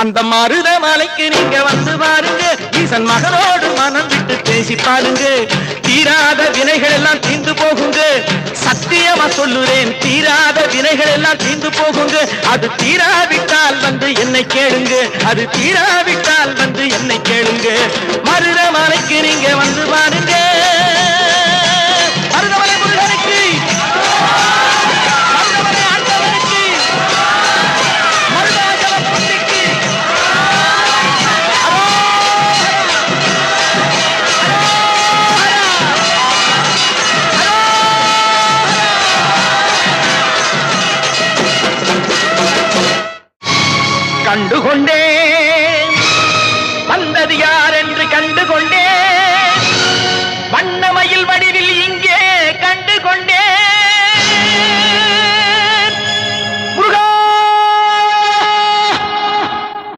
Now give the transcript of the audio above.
அந்த மருத மலைக்கு நீங்க வந்து பாருங்க, ஈசன் மகனோடு மனம் விட்டு பேசி பாருங்க. தீராத வினைகள் எல்லாம் தீர்ந்து போகுங்க, சத்தியமா சொல்லுறேன், தீராத வினைகள் எல்லாம் தீர்ந்து போகுங்க. அது தீராவிட்டால் வந்து என்னை கேளுங்க, அது தீராவிட்டால் வந்து என்னை கேளுங்க. மருத மலைக்கு நீங்க வந்து பாருங்க. மருதமலை முருகனுக்கு, மருதமலை ஆண்டவனுக்கு, மருதாச்சல பொன்னிக்கு கண்டுகொண்டேன், வந்தது யார் என்று கண்டுகொண்டேன். வண்ணமயில் வடிவில் இங்கே